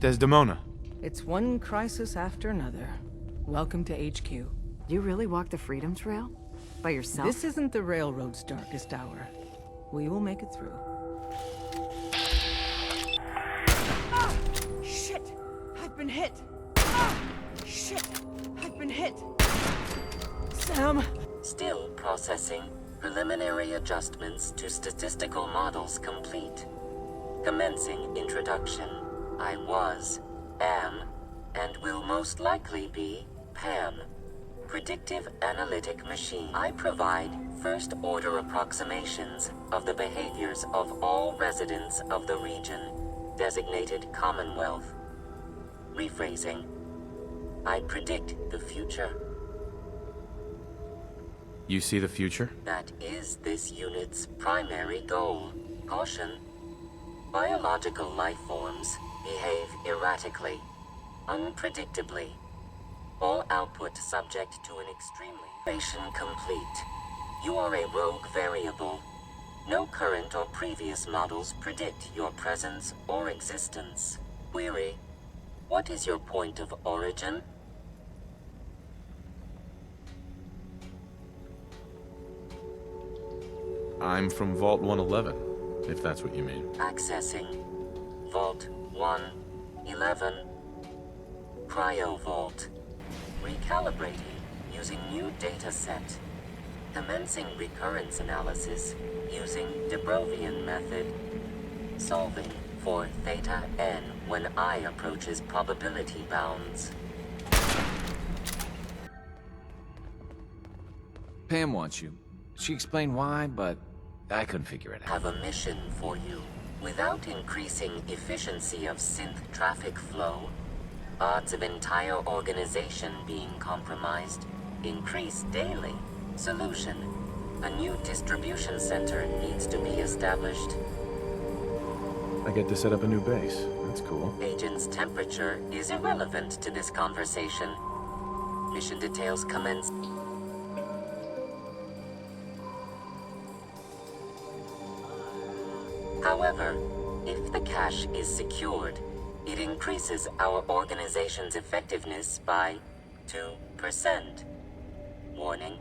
Desdemona. It's one crisis after another. Welcome to HQ. You really walked the Freedom Trail? By yourself? This isn't the Railroad's darkest hour. We will make it through. Ah! Shit! I've been hit! Ah! Shit! I've been hit! Sam! Still processing. Preliminary adjustments to statistical models complete. Commencing introduction. I was, am, and will most likely be Pam. Predictive analytic machine. I provide first-order approximations of the behaviors of all residents of the region, designated Commonwealth. Rephrasing. I predict the future. You see the future? That is this unit's primary goal. Caution. Biological life forms behave erratically, unpredictably. All output subject to an extremely... Mission complete. You are a rogue variable. No current or previous models predict your presence or existence. Query. What is your point of origin? I'm from Vault 111, if that's what you mean. Accessing. Vault 111. Cryo Vault. Recalibrating using new data set. Commencing recurrence analysis using de Brovian method. Solving for theta n when I approaches probability bounds. Pam wants you. She explained why, but I couldn't figure it out. Have a mission for you. Without increasing efficiency of synth traffic flow, odds of entire organization being compromised increase daily. Solution. A new distribution center needs to be established. I get to set up a new base. That's cool. Agent's temperature is irrelevant to this conversation. Mission details commence. However, if the cache is secured, it increases our organization's effectiveness by 2%. Warning,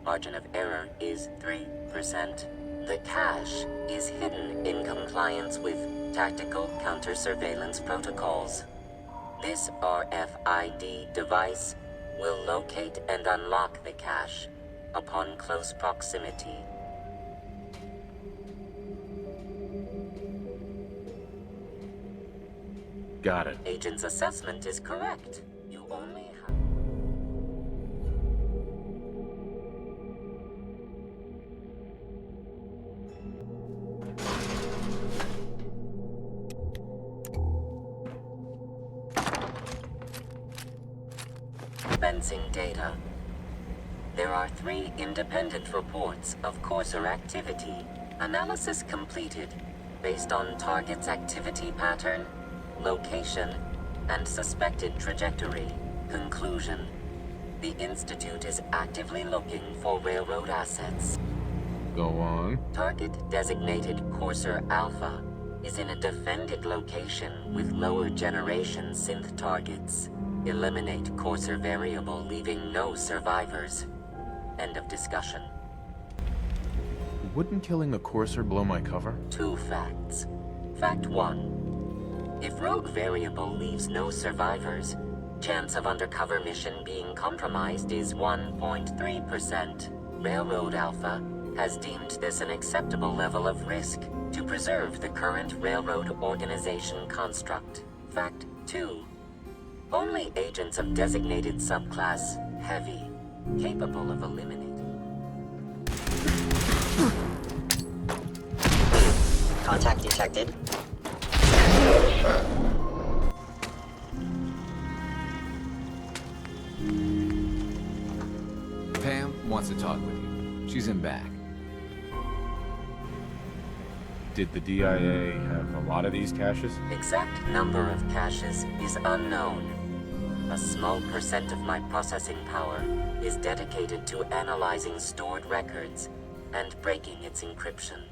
margin of error is 3%. The cache is hidden in compliance with tactical counter-surveillance protocols. This RFID device will locate and unlock the cache upon close proximity. Got it. Agent's assessment is correct. You only have... Dispensing data. There are 3 independent reports of Courser activity. Analysis completed based on target's activity pattern, location, and suspected trajectory. Conclusion. The Institute is actively looking for railroad assets. Go on. Target designated Courser Alpha is in a defended location with lower generation synth targets. Eliminate Courser variable, leaving no survivors. End of discussion. Wouldn't killing the Courser blow my cover? 2 facts. Fact 1. If rogue variable leaves no survivors, chance of undercover mission being compromised is 1.3%. Railroad Alpha has deemed this an acceptable level of risk to preserve the current railroad organization construct. Fact 2. Only agents of designated subclass Heavy capable of eliminating. Contact detected. Pam wants to talk with you. She's in back. Did the DIA have a lot of these caches? Exact number of caches is unknown. A small percent of my processing power is dedicated to analyzing stored records and breaking its encryption.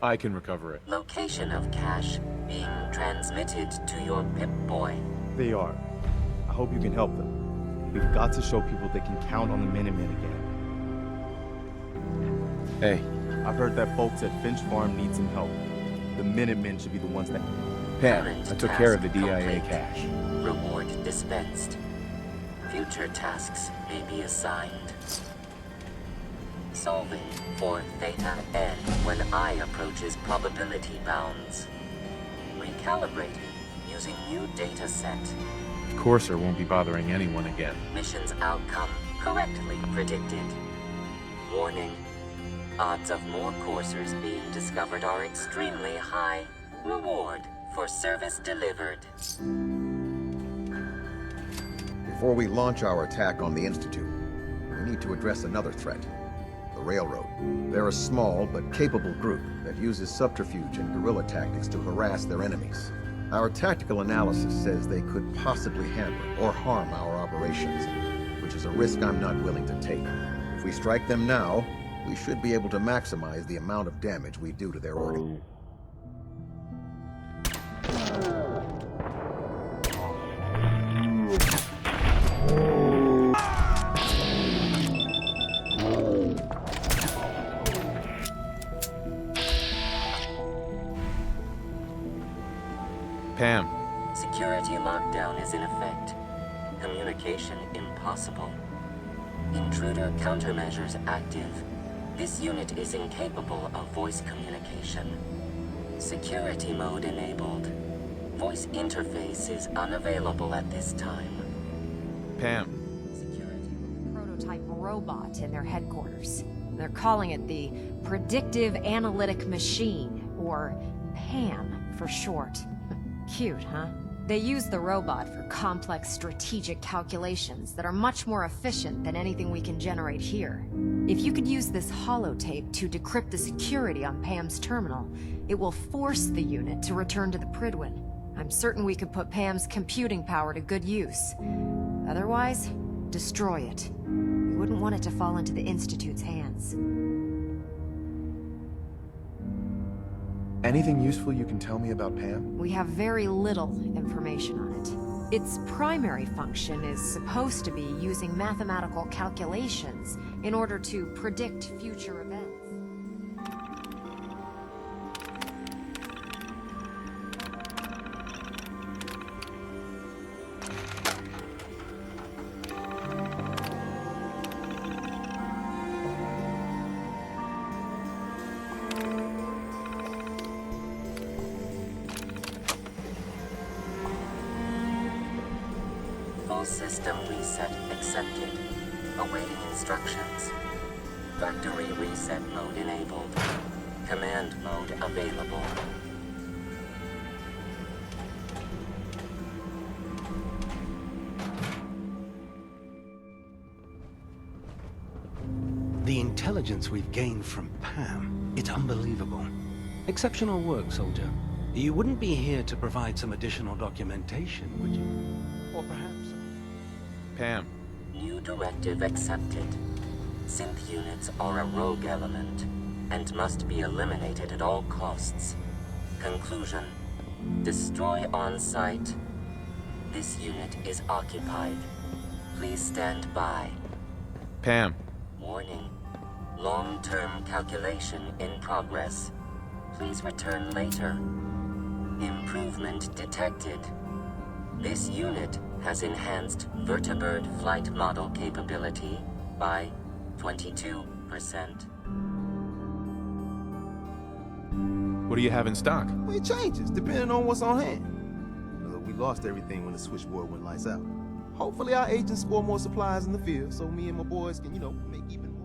I can recover it. Location of cache being transmitted to your Pip-Boy. They are. I hope you can help them. We've got to show people they can count on the Minutemen again. Hey, I've heard that folks at Finch Farm need some help. The Minutemen should be the ones that... Pam, Current I took care of the task DIA complete. cache. Reward dispensed. Future tasks may be assigned. Solving for Theta N when I approaches probability bounds. Recalibrating using new data set. Courser won't be bothering anyone again. Mission's outcome correctly predicted. Warning. Odds of more coursers being discovered are extremely high. Reward for service delivered. Before we launch our attack on the Institute, we need to address another threat. The Railroad. They're a small but capable group that uses subterfuge and guerrilla tactics to harass their enemies. Our tactical analysis says they could possibly hamper or harm our operations, which is a risk I'm not willing to take. If we strike them now, we should be able to maximize the amount of damage we do to their organ. Pam, Security lockdown is in effect. Communication impossible. Intruder countermeasures active. This unit is incapable of voice communication. Security mode enabled. Voice interface is unavailable at this time. Pam, Security. Prototype robot in their headquarters. They're calling it the Predictive Analytic Machine, or PAM for short. Cute, huh? They use the robot for complex strategic calculations that are much more efficient than anything we can generate here. If you could use this holotape to decrypt the security on Pam's terminal, it will force the unit to return to the Pridwin. I'm certain we could put Pam's computing power to good use. Otherwise, destroy it. We wouldn't want it to fall into the Institute's hands. anything useful you can tell me about Pam? We have very little information on it. Its primary function is supposed to be using mathematical calculations in order to predict future events. Full system reset accepted. Awaiting instructions. Factory reset mode enabled. Command mode available. The intelligence we've gained from Pam, it's unbelievable. Exceptional work, soldier. You wouldn't be here to provide some additional documentation, would you? Or perhaps... Pam. New directive accepted. Synth units are a rogue element and must be eliminated at all costs. Conclusion. Destroy on site. This unit is occupied. Please stand by. Pam. Warning. Long-term calculation in progress. Please return later. Improvement detected. This unit has enhanced vertibird flight model capability by 22%. What do you have in stock? Well, it changes, depending on what's on hand. We lost everything when the switchboard went lights out. Hopefully our agents score more supplies in the field, so me and my boys can, make even more.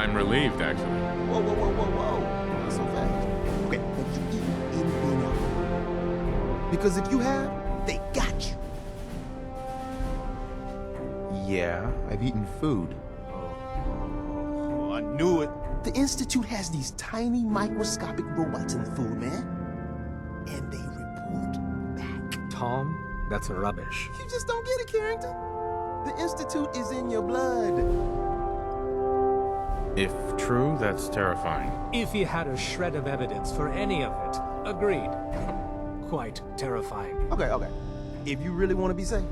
I'm relieved, actually. Whoa, whoa, whoa, whoa, whoa. Not so fast. Okay, have you eaten anything else? Because if you have, they got you. Yeah, I've eaten food. Oh, I knew it. The Institute has these tiny microscopic robots in the food, man. And they report back. Tom, that's rubbish. You just don't get it, Carrington. The Institute is in your blood. If true, that's terrifying. If he had a shred of evidence for any of it, agreed. Quite terrifying. Okay, okay. If you really want to be safe,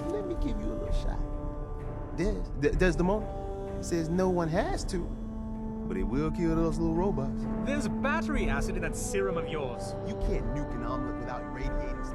let me give you a little shot. Desdemona says no one has to, but it will kill those little robots. There's battery acid in that serum of yours. You can't nuke an omelet without irradiating eggs.